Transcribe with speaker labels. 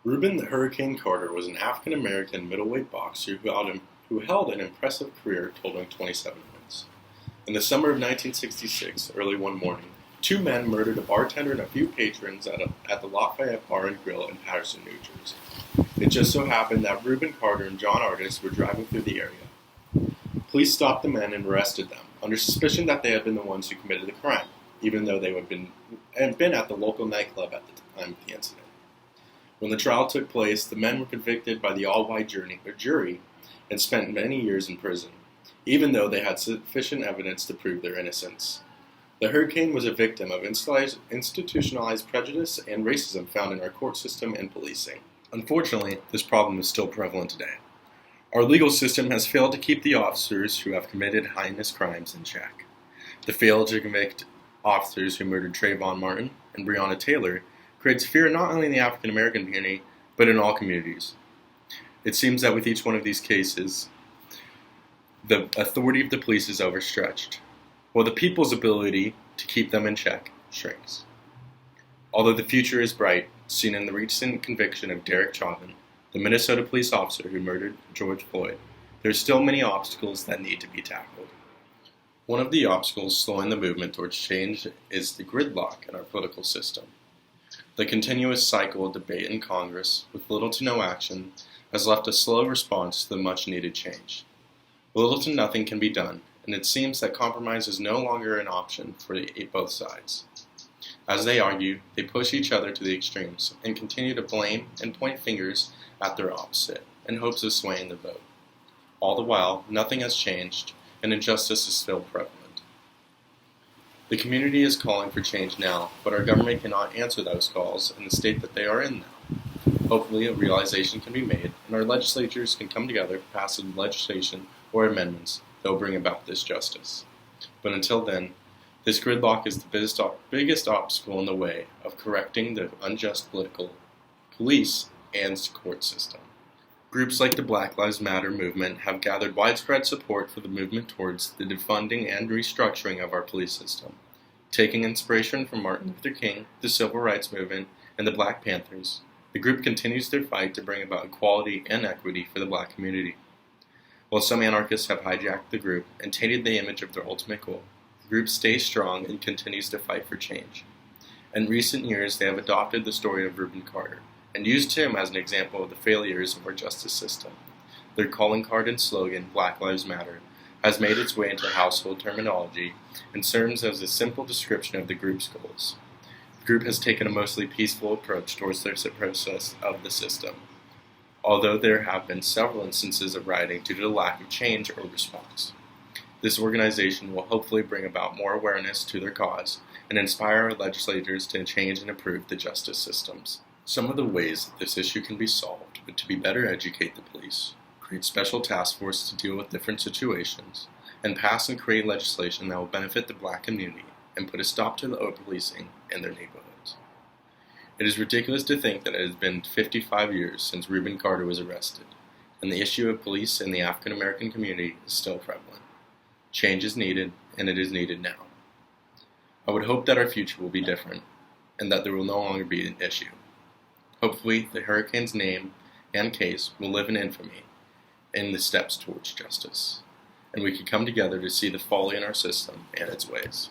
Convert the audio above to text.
Speaker 1: Rubin the Hurricane Carter was an African-American middleweight boxer who held an impressive career totaling 27 wins. In the summer of 1966, early one morning, two men murdered a bartender and a few patrons at the Lafayette Bar and Grill in Paterson, New Jersey. It just so happened that Rubin Carter and John Artis were driving through the area. Police stopped the men and arrested them, under suspicion that they had been the ones who committed the crime, even though they had been at the local nightclub at the time of the incident. When the trial took place, the men were convicted by the all-white jury and spent many years in prison, even though they had sufficient evidence to prove their innocence. The Hurricane was a victim of institutionalized prejudice and racism found in our court system and policing. Unfortunately, this problem is still prevalent today. Our legal system has failed to keep the officers who have committed heinous crimes in check. The failure to convict officers who murdered Trayvon Martin and Breonna Taylor creates fear not only in the African American community, but in all communities. It seems that with each one of these cases, the authority of the police is overstretched, while the people's ability to keep them in check shrinks. Although the future is bright, seen in the recent conviction of Derek Chauvin, the Minnesota police officer who murdered George Floyd, there are still many obstacles that need to be tackled. One of the obstacles slowing the movement towards change is the gridlock in our political system. The continuous cycle of debate in Congress, with little to no action, has left a slow response to the much-needed change. Little to nothing can be done, and it seems that compromise is no longer an option for both sides. As they argue, they push each other to the extremes and continue to blame and point fingers at their opposite in hopes of swaying the vote. All the while, nothing has changed, and injustice is still prevalent. The community is calling for change now, but our government cannot answer those calls in the state that they are in now. Hopefully, a realization can be made, and our legislatures can come together to pass some legislation or amendments that will bring about this justice. But until then, this gridlock is the biggest obstacle in the way of correcting the unjust political, police, and court system. Groups like the Black Lives Matter movement have gathered widespread support for the movement towards the defunding and restructuring of our police system. Taking inspiration from Martin Luther King, the Civil Rights Movement, and the Black Panthers, the group continues their fight to bring about equality and equity for the black community. While some anarchists have hijacked the group and tainted the image of their ultimate goal, the group stays strong and continues to fight for change. In recent years, they have adopted the story of Rubin Carter and used him as an example of the failures of our justice system. Their calling card and slogan, Black Lives Matter, has made its way into household terminology and serves as a simple description of the group's goals. The group has taken a mostly peaceful approach towards their process of the system, although there have been several instances of rioting due to the lack of change or response. This organization will hopefully bring about more awareness to their cause and inspire our legislators to change and improve the justice systems. Some of the ways that this issue can be solved would to be better educate the police, create special task forces to deal with different situations, and pass and create legislation that will benefit the black community and put a stop to the over-policing in their neighborhoods. It is ridiculous to think that it has been 55 years since Rubin Carter was arrested, and the issue of police in the African American community is still prevalent. Change is needed, and it is needed now. I would hope that our future will be different, and that there will no longer be an issue. Hopefully, the Hurricane's name and case will live in infamy in the steps towards justice, and we can come together to see the folly in our system and its ways.